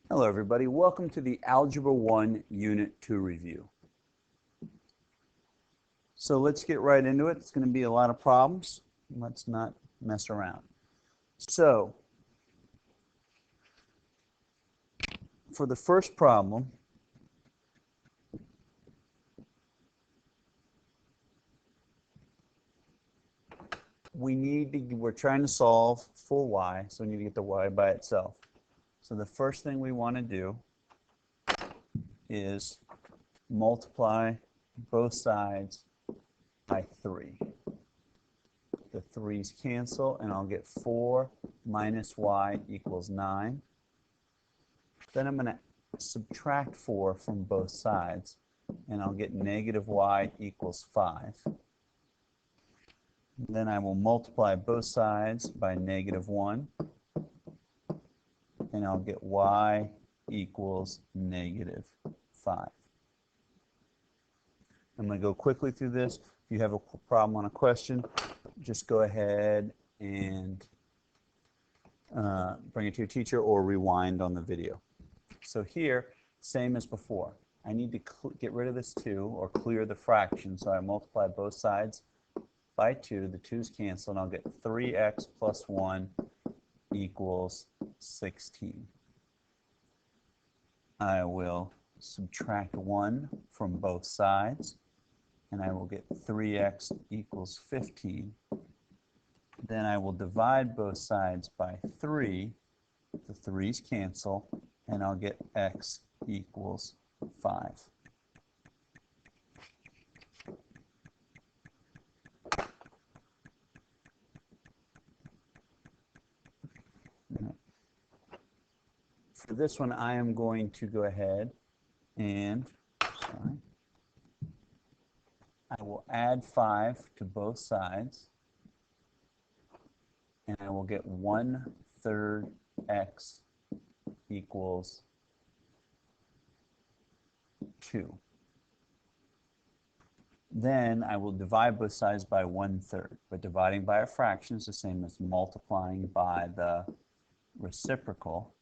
Hello everybody, welcome to the Algebra 1 Unit 2 review. So let's get right into it. It's going to be a lot of problems. Let's not mess around. So, for the first problem, we're trying to solve for y, so we need to get the y by itself. So the first thing we want to do is multiply both sides by 3. The 3's cancel, and I'll get 4 minus y equals 9. Then I'm going to subtract 4 from both sides, and I'll get negative y equals 5. Then I will multiply both sides by negative 1, and I'll get y equals negative 5. I'm going to go quickly through this. If you have a problem on a question, just go ahead and bring it to your teacher or rewind on the video. So here, same as before. I need to get rid of this 2 or clear the fraction, so I multiply both sides by 2. The 2's cancel, and I'll get 3x plus 1 equals 16. I will subtract 1 from both sides, and I will get 3x equals 15. Then I will divide both sides by 3. The 3's cancel, and I'll get x equals 5. For this one, I am going to go ahead and I will add 5 to both sides, and I will get 1/3 x equals 2. Then I will divide both sides by 1/3, but dividing by a fraction is the same as multiplying by the reciprocal.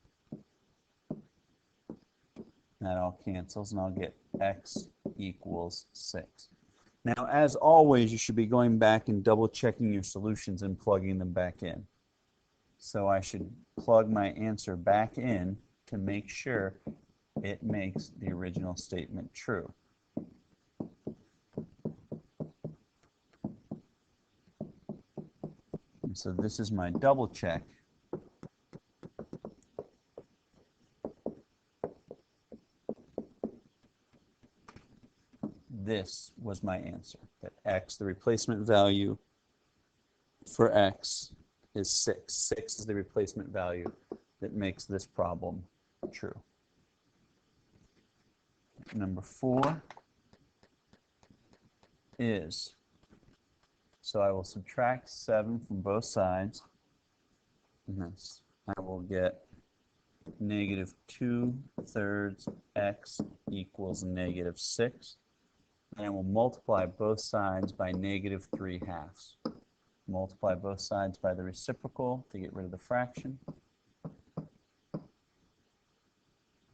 That all cancels, and I'll get x equals 6. Now, as always, you should be going back and double checking your solutions and plugging them back in. So I should plug my answer back in to make sure it makes the original statement true. And so this is my double check. This was my answer, that x, the replacement value for x, is 6. 6 is the replacement value that makes this problem true. Number 4 is, so I will subtract 7 from both sides, and this, I will get negative 2/3 x equals negative 6. And I will multiply both sides by negative 3/2. Multiply both sides by the reciprocal to get rid of the fraction.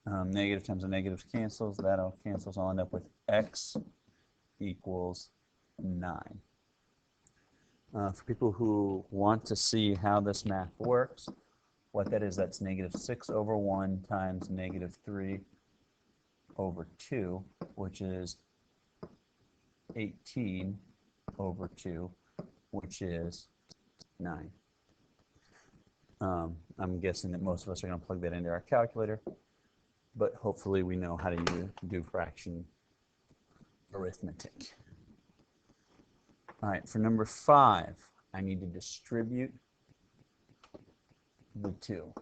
Negative times a negative cancels. That all cancels. I'll end up with x equals 9. For people who want to see how this math works, what that is, that's negative 6/1 times negative 3/2, which is 18/2, which is 9. I'm guessing that most of us are going to plug that into our calculator, but hopefully we know how to do fraction arithmetic. All right, for number 5, I need to distribute the 2.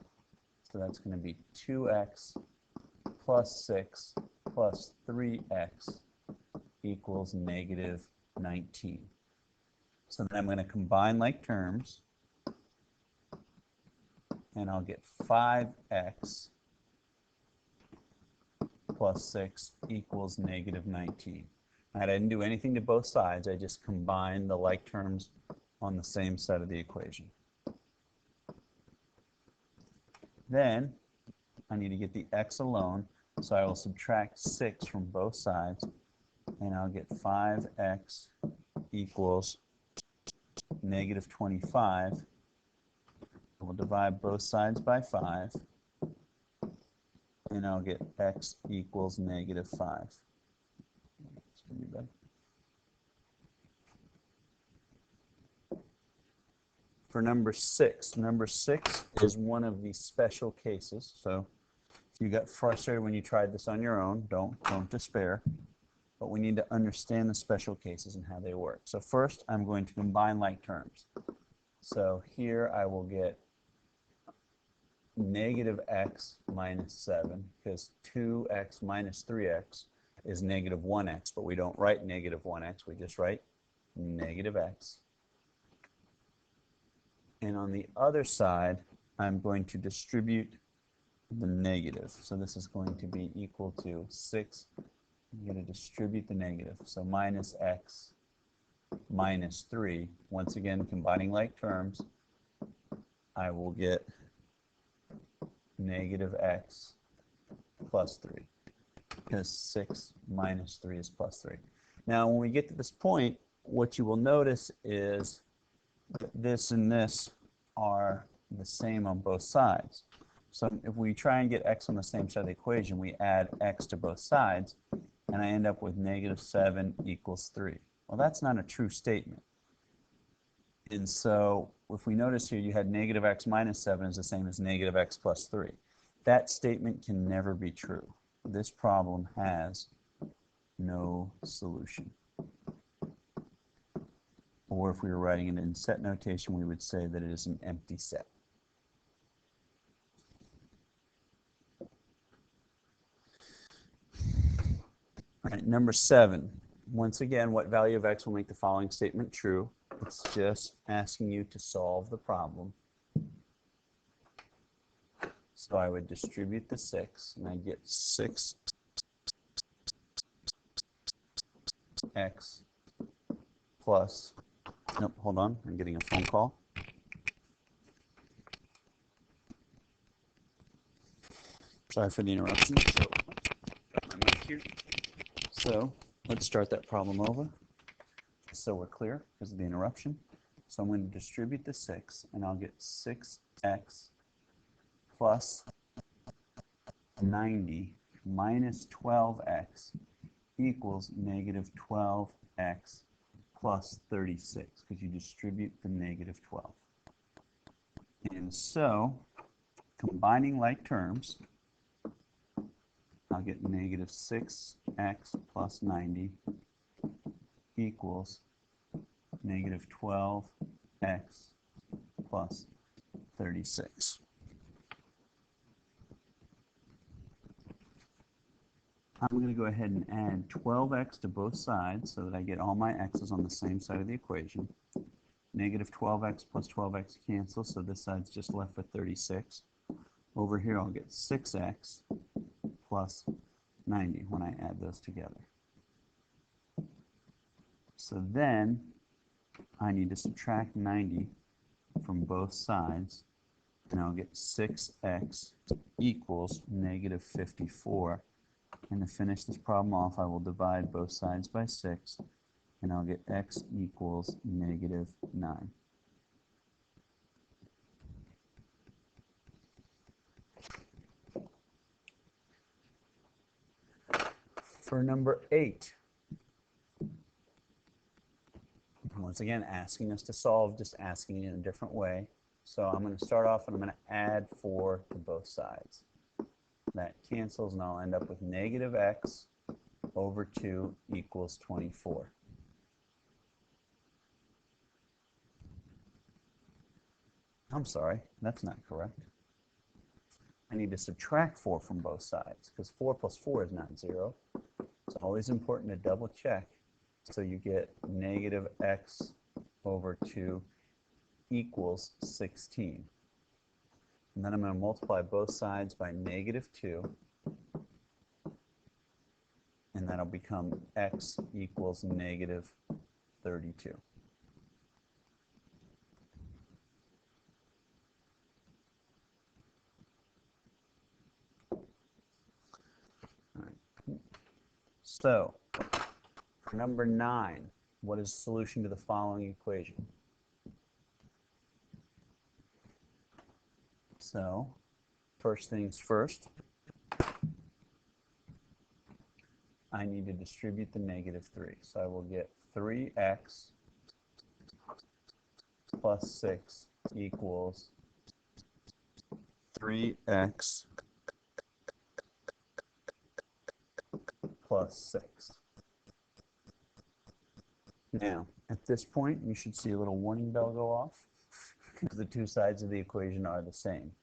So that's going to be 2x plus 6 plus 3x equals negative 19. So then I'm going to combine like terms, and I'll get 5x plus 6 equals negative 19. I didn't do anything to both sides. I just combined the like terms on the same side of the equation. Then I need to get the x alone, so I will subtract 6 from both sides, and I'll get 5x equals negative 25. We'll divide both sides by 5, and I'll get x equals negative 5. It's gonna be better. For number 6 is one of these special cases. So if you got frustrated when you tried this on your own, don't despair. But we need to understand the special cases and how they work. So first, I'm going to combine like terms. So here I will get negative x minus 7, because 2x minus 3x is negative 1x, but we don't write negative 1x, we just write negative x. And on the other side, I'm going to distribute the negative. So this is going to be equal to 6. I'm going to distribute the negative. So minus x minus 3. Once again, combining like terms, I will get negative x plus 3, because 6 minus 3 is plus 3. Now, when we get to this point, what you will notice is that this and this are the same on both sides. So if we try and get x on the same side of the equation, we add x to both sides, and I end up with negative 7 equals 3. Well, that's not a true statement. And so if we notice here, you had negative x minus 7 is the same as negative x plus 3. That statement can never be true. This problem has no solution. Or if we were writing it in set notation, we would say that it is an empty set. All right, number 7. Once again, what value of x will make the following statement true? It's just asking you to solve the problem. So I would distribute the 6, and I get 6x plus, nope, hold on, I'm getting a phone call. Sorry for the interruption. So, got my mic here. So let's start that problem over, so we're clear because of the interruption. So I'm going to distribute the 6, and I'll get 6x plus 90 minus 12x equals negative 12x plus 36, because you distribute the negative 12. And so, combining like terms, I'll get negative 6x plus 90 equals negative 12x plus 36. I'm going to go ahead and add 12x to both sides so that I get all my x's on the same side of the equation. Negative 12x plus 12x cancel, so this side's just left with 36. Over here I'll get 6x plus 90 when I add those together. So then I need to subtract 90 from both sides, and I'll get 6x equals negative 54. And to finish this problem off, I will divide both sides by 6, and I'll get x equals negative 9. For number 8, once again, asking us to solve, just asking it in a different way. So I'm going to start off and I'm going to add 4 to both sides. That cancels, and I'll end up with negative x over 2 equals 24. I'm sorry, that's not correct. I need to subtract 4 from both sides, because 4 plus 4 is not 0. It's always important to double check. So you get negative x over 2 equals 16. And then I'm going to multiply both sides by negative 2. And that'll become x equals negative 32. So, for number 9, what is the solution to the following equation? So, first things first, I need to distribute the -3. So I will get 3x plus 6 equals 3x plus 6. Now, at this point, you should see a little warning bell go off because the two sides of the equation are the same.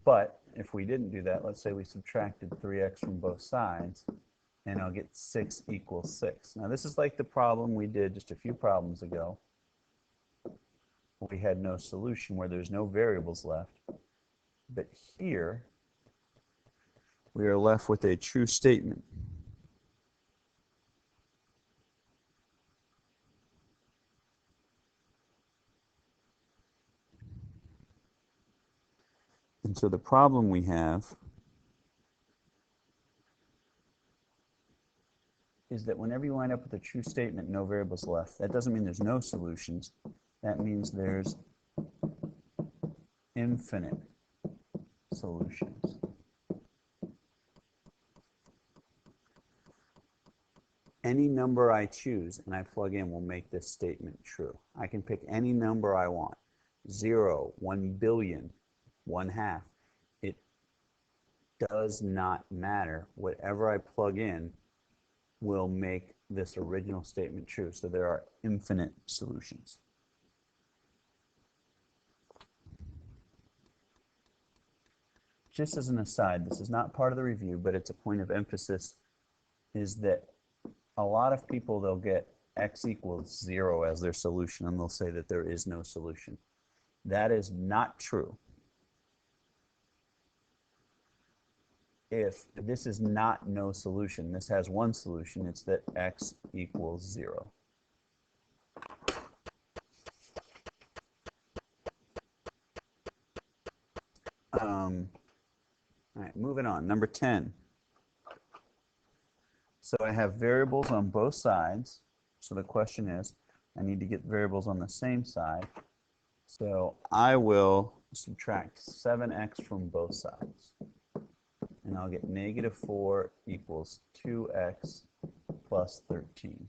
But if we didn't do that, let's say we subtracted 3x from both sides, and I'll get 6 equals 6. Now, this is like the problem we did just a few problems ago. We had no solution where there's no variables left. But here, we are left with a true statement. And so the problem we have is that whenever you wind up with a true statement, no variables left, that doesn't mean there's no solutions. That means there's infinite solutions. Any number I choose and I plug in will make this statement true. I can pick any number I want. 0, 1 billion, 1/2. It does not matter. Whatever I plug in will make this original statement true. So there are infinite solutions. Just as an aside, this is not part of the review, but it's a point of emphasis, is that a lot of people, they'll get x equals 0 as their solution, and they'll say that there is no solution. That is not true. If this is not no solution, this has one solution, it's that x equals 0. All right, moving on. Number 10. So I have variables on both sides. So the question is, I need to get variables on the same side. So I will subtract 7x from both sides. And I'll get -4 equals 2x plus 13.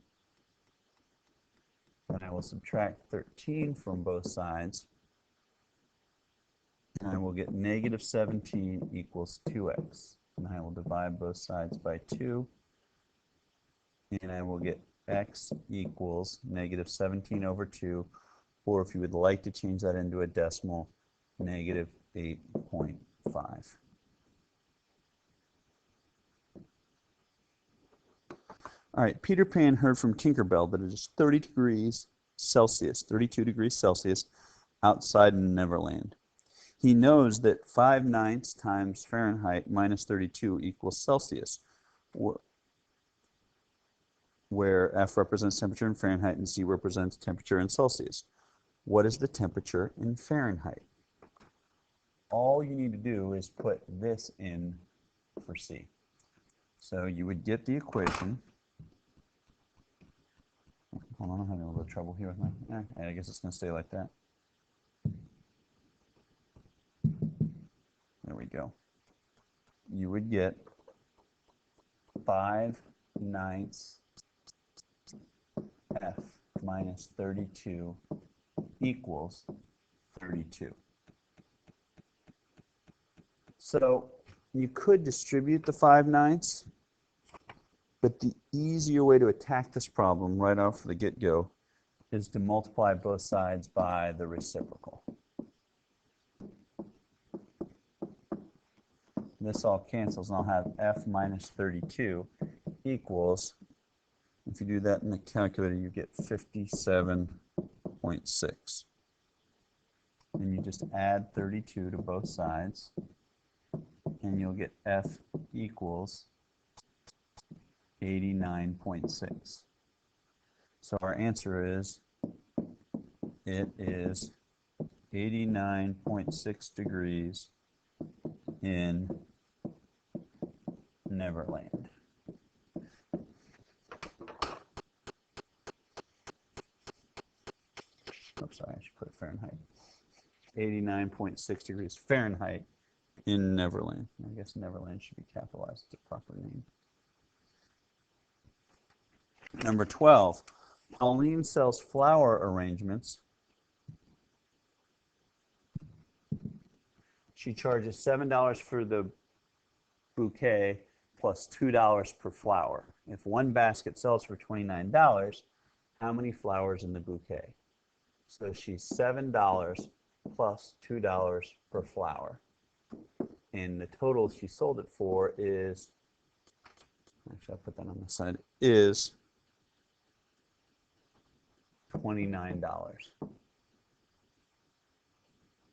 And I will subtract 13 from both sides. And I will get -17 equals 2x. And I will divide both sides by 2. And I will get x equals -17 over 2. Or if you would like to change that into a decimal, -8.5. All right, Peter Pan heard from Tinkerbell that it is 30 degrees Celsius, 32 degrees Celsius, outside Neverland. He knows that 5/9 times Fahrenheit minus 32 equals Celsius, where F represents temperature in Fahrenheit and C represents temperature in Celsius. What is the temperature in Fahrenheit? All you need to do is put this in for C. So you would get the equation. Hold on, I'm having a little trouble here with my, I guess it's going to stay like that. There we go. You would get 5/9 F minus 32 equals 32. So you could distribute the 5/9, but the easier way to attack this problem right off the get-go is to multiply both sides by the reciprocal. This all cancels, and I'll have F minus 32 equals, if you do that in the calculator, you get 57.6. And you just add 32 to both sides, and you'll get F equals 89.6. So our answer is, it is 89.6 degrees in Neverland. Oops, sorry, I should put Fahrenheit. 89.6 degrees Fahrenheit in Neverland. I guess Neverland should be capitalized. It's a proper name. Number 12. Pauline sells flower arrangements. She charges $7 for the bouquet plus $2 per flower. If one basket sells for $29, how many flowers in the bouquet? So she's $7 plus $2 per flower. And the total she sold it for is, actually I'll put that on the side, is $29.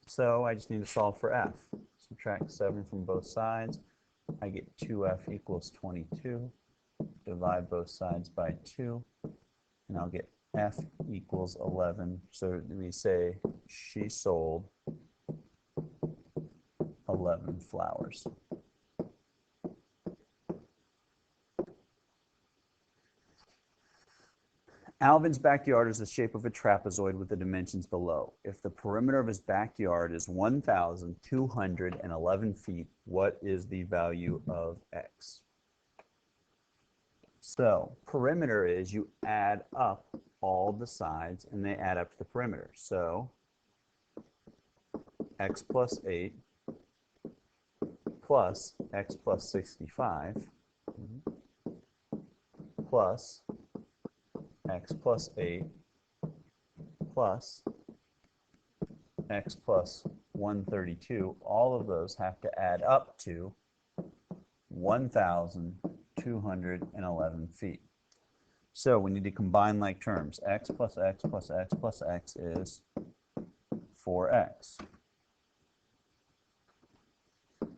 So I just need to solve for f. Subtract 7 from both sides. I get 2f equals 22. Divide both sides by 2. And I'll get f equals 11. So we say she sold 11 flowers. Alvin's backyard is the shape of a trapezoid with the dimensions below. If the perimeter of his backyard is 1,211 feet, what is the value of x? So perimeter is you add up all the sides and they add up to the perimeter. So x plus 8 plus x plus 65 plus x plus 8 plus x plus 132, all of those have to add up to 1,211 feet. So we need to combine like terms. X plus x plus x plus x is 4x.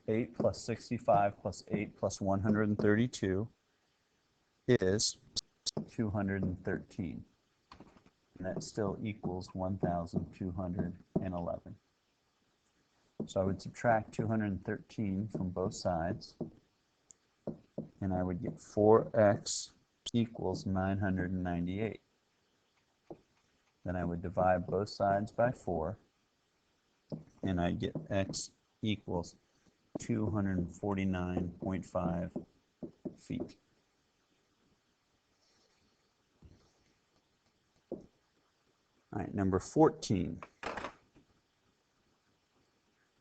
8 plus 65 plus 8 plus 132 is 213. And that still equals 1,211. So I would subtract 213 from both sides, and I would get 4x equals 998. Then I would divide both sides by 4, and I get x equals 249.5 feet. All right, number 14.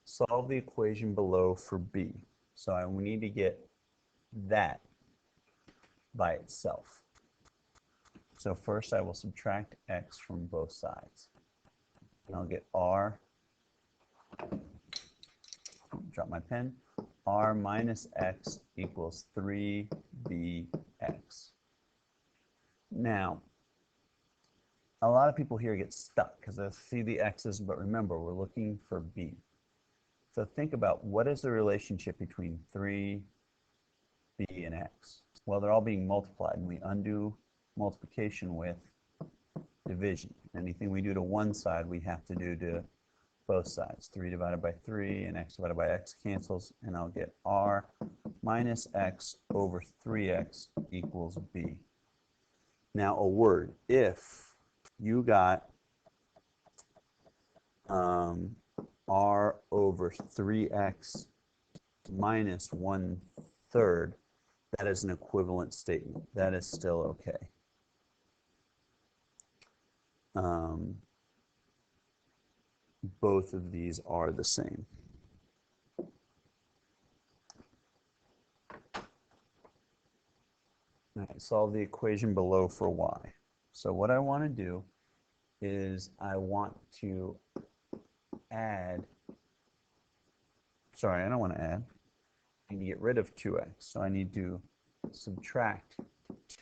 Solve the equation below for b. So we need to get that by itself. So first I will subtract x from both sides. And I'll get r, drop my pen, r minus x equals 3bx. Now, a lot of people here get stuck because they see the x's, but remember, we're looking for b. So think about what is the relationship between 3, b, and x? Well, they're all being multiplied, and we undo multiplication with division. Anything we do to one side, we have to do to both sides. 3 divided by 3 and x divided by x cancels, and I'll get r minus x over 3x equals b. Now, a word, if you got r over 3x minus 1/3, that is an equivalent statement. That is still okay. Both of these are the same. All right, solve the equation below for y. So what I want to do is I want to add, sorry, I don't want to add. I need to get rid of 2x. So I need to subtract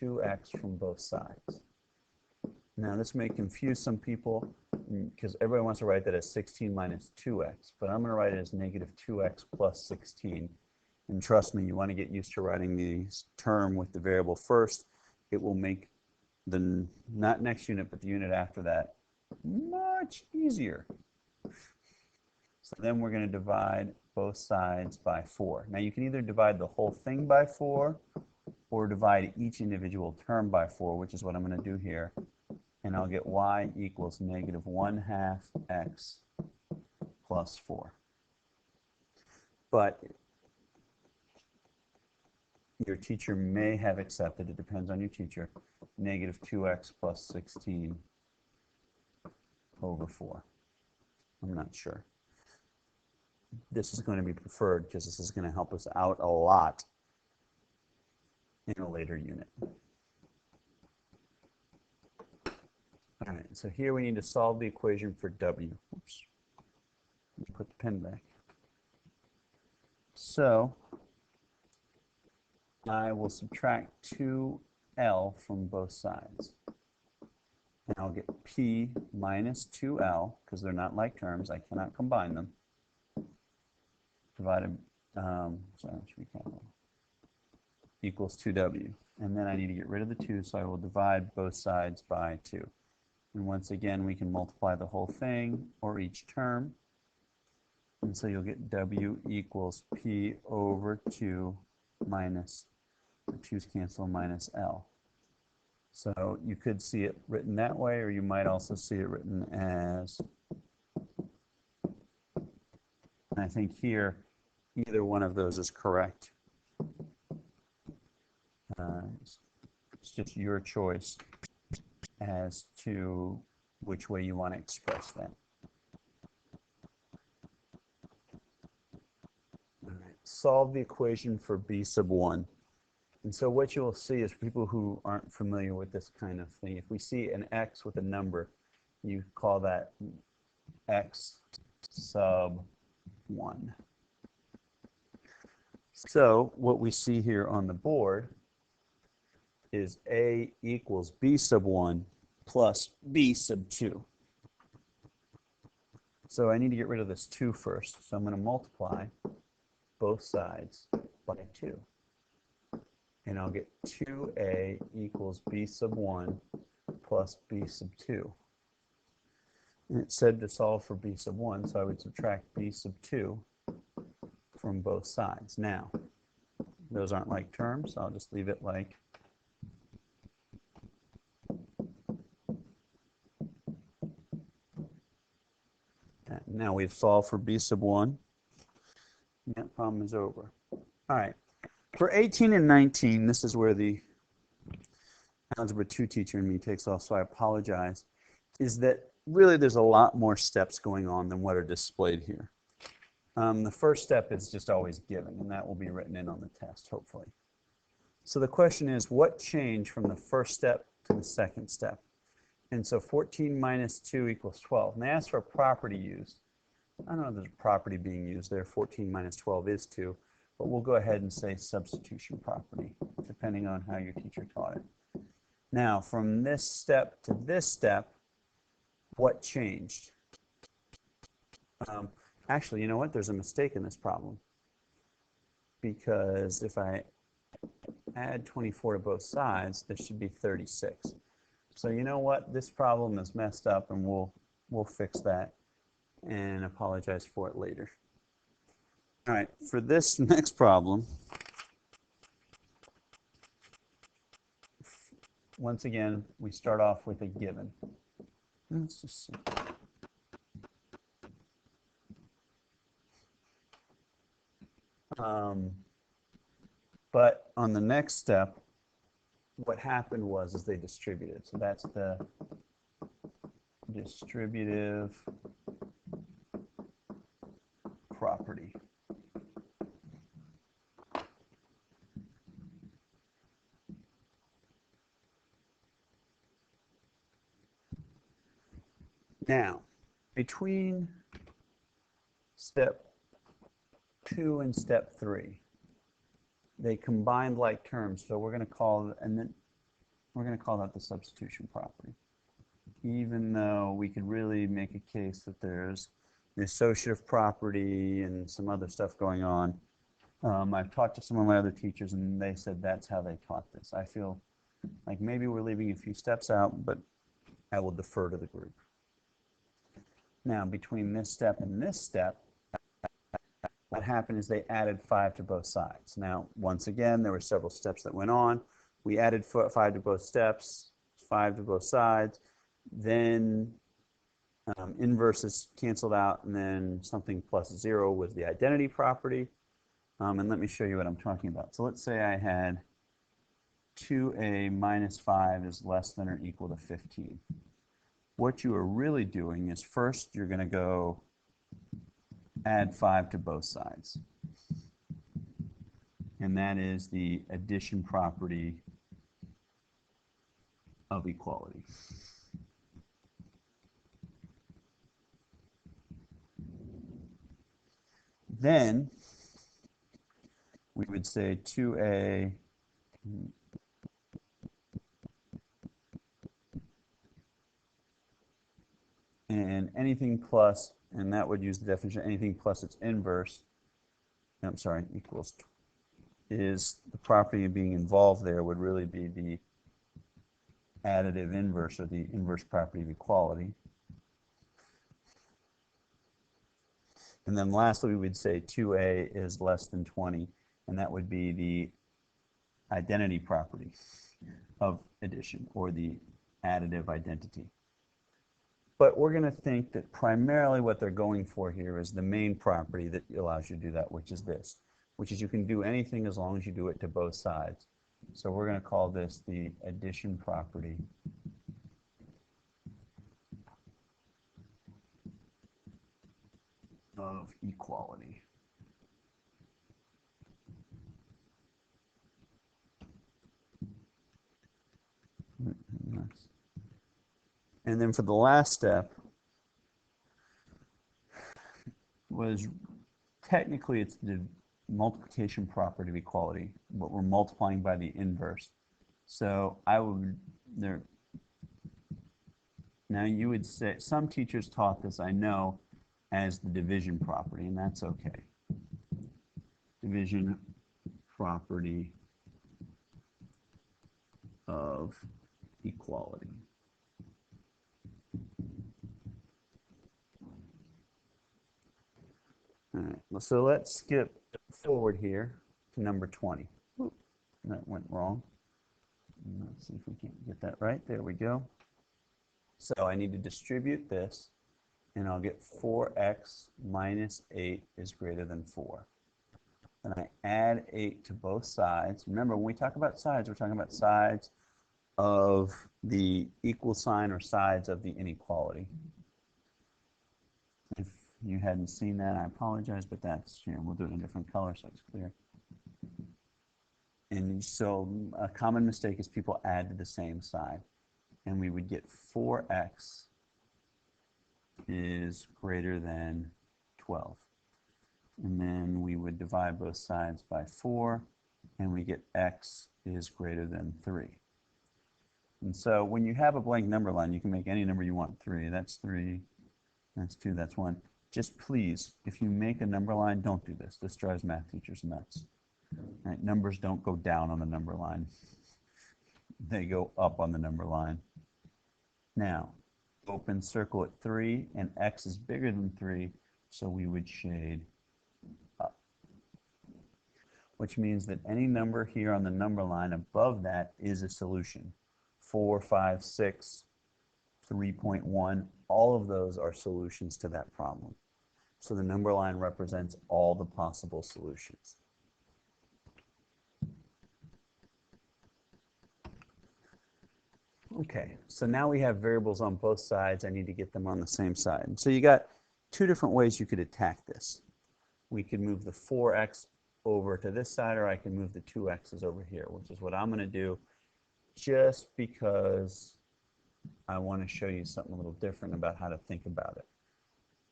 2x from both sides. Now this may confuse some people because everybody wants to write that as 16 minus 2x, but I'm going to write it as negative 2x plus 16. And trust me, you want to get used to writing the term with the variable first. It will make the, not next unit, but the unit after that much easier. So then we're going to divide both sides by 4. Now you can either divide the whole thing by 4 or divide each individual term by 4, which is what I'm going to do here. and I'll get y equals negative 1/2 x plus 4. But your teacher may have accepted, it depends on your teacher, negative 2x plus 16 over 4. I'm not sure. This is going to be preferred because this is going to help us out a lot in a later unit. All right, so here we need to solve the equation for w. Oops. Let me put the pen back. So I will subtract 2L from both sides. And I'll get P minus 2L, because they're not like terms, I cannot combine them, divided, equals 2W. And then I need to get rid of the 2, so I will divide both sides by 2. And once again, we can multiply the whole thing, or each term. And so you'll get W equals P over 2 minus, the 2's cancel, minus L. So you could see it written that way, or you might also see it written as, and I think here, either one of those is correct. It's just your choice as to which way you want to express that. All right. Solve the equation for b sub 1. And so what you will see is, for people who aren't familiar with this kind of thing, if we see an x with a number, you call that x sub 1. So what we see here on the board is a equals b sub 1 plus b sub 2. So I need to get rid of this 2 first. So I'm going to multiply both sides by 2. And I'll get 2a equals b sub 1 plus b sub 2. And it said to solve for b sub 1, so I would subtract b sub 2 from both sides. Now, those aren't like terms, so I'll just leave it like that. Now we've solved for b sub 1. That problem is over. All right. For 18 and 19, this is where the Algebra 2 teacher in me takes off, so I apologize, is that really there's a lot more steps going on than what are displayed here. The first step is just always given, and that will be written in on the test, hopefully. So the question is, what changed from the first step to the second step? And so 14 minus 2 equals 12. And they asked for a property used. I don't know if there's a property being used there. 14 minus 12 is 2. But we'll go ahead and say substitution property, depending on how your teacher taught it. Now, from this step to this step, what changed? Actually, you know what? There's a mistake in this problem. Because if I add 24 to both sides, there should be 36. So you know what? This problem is messed up, and we'll fix that and apologize for it later. All right, for this next problem, once again, we start off with a given. Let's just see. But on the next step, what happened was they distributed. So that's the distributive property. Now, between step 2 and step 3, they combined like terms, so we're going to call that the substitution property. Even though we could really make a case that there's the associative property and some other stuff going on. I've talked to some of my other teachers, and they said that's how they taught this. I feel like maybe we're leaving a few steps out, but I will defer to the group. Now, between this step and this step, what happened is they added 5 to both sides. Now, once again, there were several steps that went on. We added 5 to both steps, 5 to both sides. then inverses canceled out, and then something plus 0 was the identity property. And let me show you what I'm talking about. So let's say I had 2a minus 5 is less than or equal to 15. What you are really doing is first you're going to go add 5 to both sides. And that is the addition property of equality. Then we would say 2a and anything plus, and that would use the definition, anything plus its inverse, I'm sorry, equals, is the property of being involved there would really be the additive inverse, or the inverse property of equality. And then lastly, we would say 2a is less than 20, and that would be the identity property of addition, or the additive identity. But we're going to think that primarily what they're going for here is the main property that allows you to do that, which is this, which is you can do anything as long as you do it to both sides. So we're going to call this the addition property of equality. And then for the last step was technically it's the multiplication property of equality, but we're multiplying by the inverse. So I would there. Now you would say, some teachers taught this, I know, as the division property, and that's okay. Division property of equality. All right, so let's skip forward here to number 20. Ooh, that went wrong. Let's see if we can get that right. There we go. So I need to distribute this, and I'll get 4x minus 8 is greater than 4. Then I add 8 to both sides. Remember, when we talk about sides, we're talking about sides of the equal sign, or sides of the inequality. If you hadn't seen that, I apologize, but that's here. We'll do it in a different color so it's clear. And so a common mistake is people add to the same side. And we would get 4x is greater than 12. And then we would divide both sides by 4, and we get x is greater than 3. And so when you have a blank number line, you can make any number you want 3. That's 3, that's 2, that's 1. Just please, if you make a number line, don't do this. This drives math teachers nuts. Right? Numbers don't go down on the number line. They go up on the number line. Now, open circle at 3, and x is bigger than 3, so we would shade up. Which means that any number here on the number line above that is a solution. 4, 5, 6, 3.1, all of those are solutions to that problem. So the number line represents all the possible solutions. Okay, so now we have variables on both sides. I need to get them on the same side. So you got two different ways you could attack this. We could move the 4x over to this side, or I can move the 2x's over here, which is what I'm going to do, just because I want to show you something a little different about how to think about it.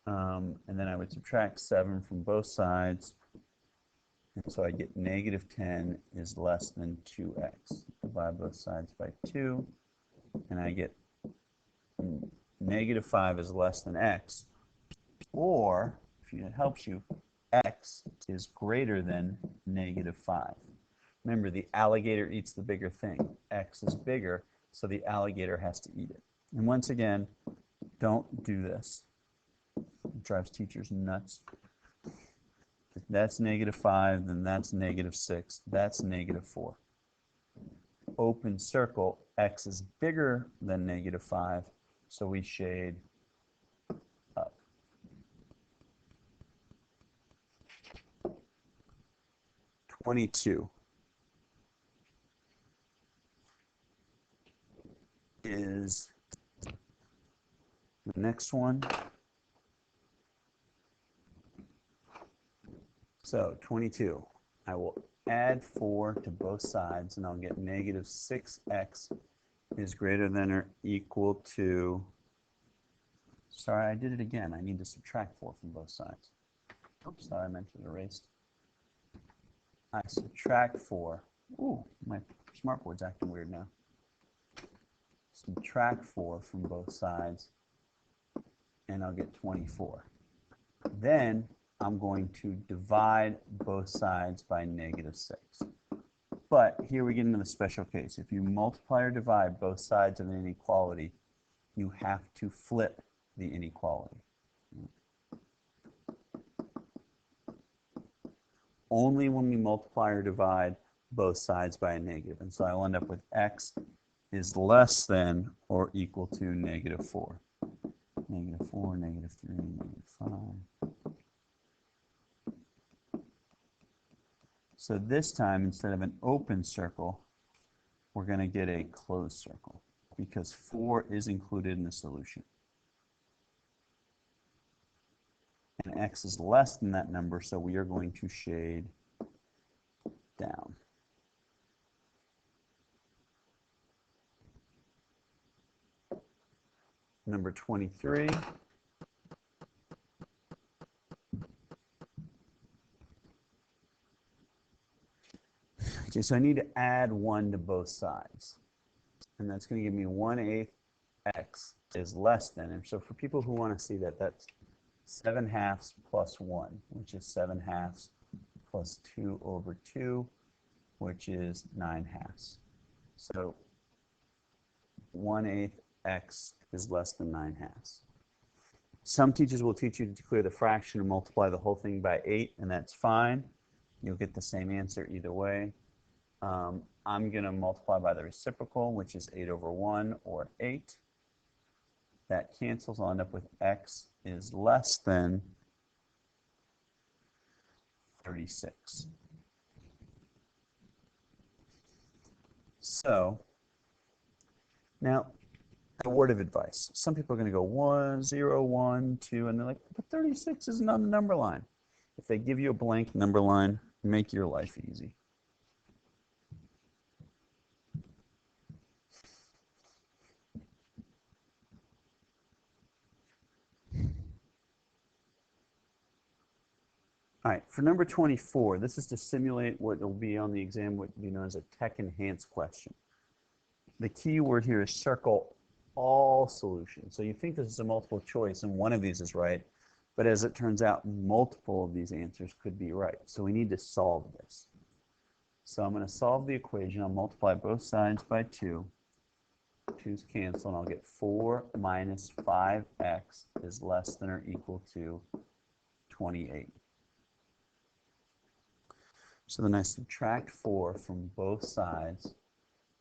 And then I would subtract 7 from both sides, and so I get negative 10 is less than 2x. Divide both sides by 2, and I get negative 5 is less than x, or, if it helps you, x is greater than negative 5. Remember, the alligator eats the bigger thing. X is bigger, so the alligator has to eat it. And once again, don't do this. It drives teachers nuts. If that's negative 5, then that's negative 6. That's negative 4. Open circle, x is bigger than negative 5, So we shade up. "22 is the next one. So 22, I will add 4 to both sides, and I'll get negative 6x is greater than or equal to, sorry, I did it again. I need to subtract 4 from both sides. Oops, sorry, I meant to erase. I subtract 4. Ooh, my smartboard's acting weird now. Subtract 4 from both sides, and I'll get 24. Then I'm going to divide both sides by negative 6. But here we get into the special case. If you multiply or divide both sides of an inequality, you have to flip the inequality. Only when we multiply or divide both sides by a negative. And so I will end up with x is less than or equal to negative 4. Negative 4, negative 3, negative 5. So this time, instead of an open circle, we're going to get a closed circle because 4 is included in the solution. And x is less than that number, so we are going to shade down. Number 23. Okay, so I need to add 1 to both sides. And that's going to give me 1/8 x is less than. And so for people who want to see that, that's 7/2 plus 1, which is 7/2 plus 2 over 2, which is 9/2. So 1/8 x is less than 9/2. Some teachers will teach you to declare the fraction and multiply the whole thing by 8, and that's fine. You'll get the same answer either way. I'm going to multiply by the reciprocal, which is 8 over 1, or 8. That cancels. I'll end up with x is less than 36. So, now, a word of advice. Some people are going to go 1, 0, 1, 2, and they're like, but 36 isn't on the number line. If they give you a blank number line, make your life easy. All right, for number 24, this is to simulate what will be on the exam, what will be known as a tech-enhanced question. The key word here is circle all solutions. So you think this is a multiple choice and one of these is right, but as it turns out, multiple of these answers could be right. So we need to solve this. So I'm going to solve the equation. I'll multiply both sides by 2. 2's cancel, and I'll get 4 minus 5x is less than or equal to 28. So then I subtract 4 from both sides,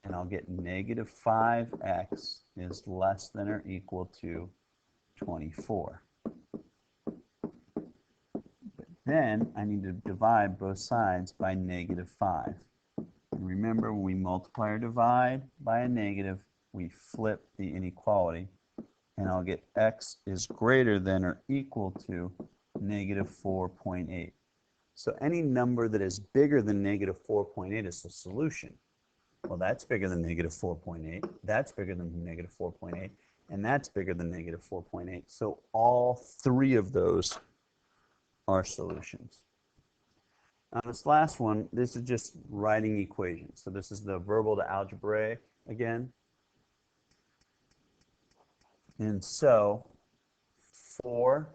and I'll get negative 5x is less than or equal to 24. But then I need to divide both sides by negative 5. And remember, when we multiply or divide by a negative, we flip the inequality, and I'll get x is greater than or equal to negative 4.8. So any number that is bigger than negative 4.8 is the solution. Well, that's bigger than negative 4.8. That's bigger than negative 4.8. And that's bigger than negative 4.8. So all 3 of those are solutions. Now this last one, this is just writing equations. So this is the verbal to algebraic again. And so 4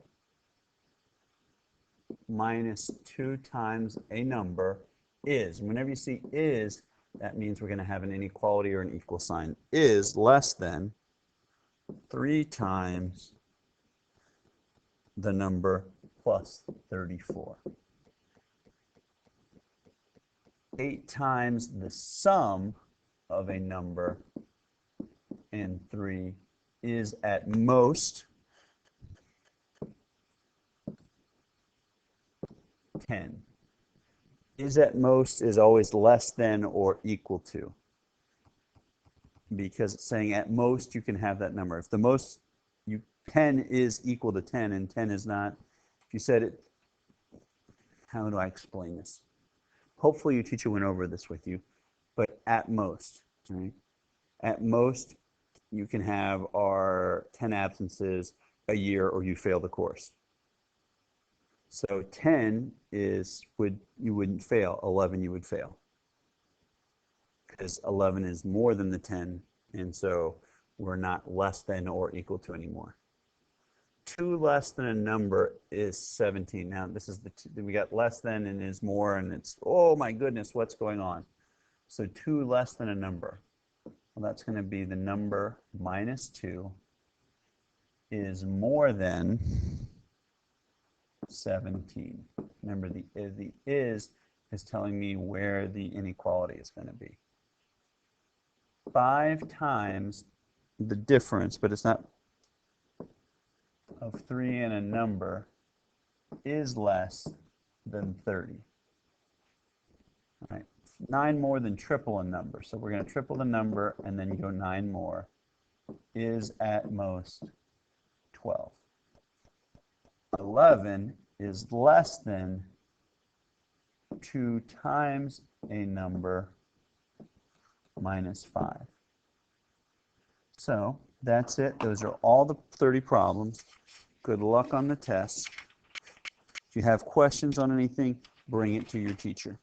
minus 2 times a number is, whenever you see is, that means we're going to have an inequality or an equal sign, is less than 3 times the number plus 34. 8 times the sum of a number and 3 is at most 10. Is at most is always less than or equal to, because it's saying at most you can have that number. If the most 10 is equal to 10 and 10 is not, if you said it, how do I explain this? Hopefully your teacher went over this with you, but at most, right? At most you can have our 10 absences a year or you fail the course. So 10 is, you wouldn't fail, 11 you would fail. Because 11 is more than the 10, and so we're not less than or equal to anymore. 2 less than a number is 17. Now this is we got less than and is more, and it's, oh my goodness, what's going on? So 2 less than a number. Well, that's going to be the number minus 2 is more than 17. Remember, the is telling me where the inequality is going to be. 5 times the difference, but it's not, of 3 and a number is less than 30. All right. 9 more than triple a number. So we're going to triple the number and then go 9 more. Is at most 12. 11 is less than 2 times a number minus 5. So that's it. Those are all the 30 problems. Good luck on the test. If you have questions on anything, bring it to your teacher.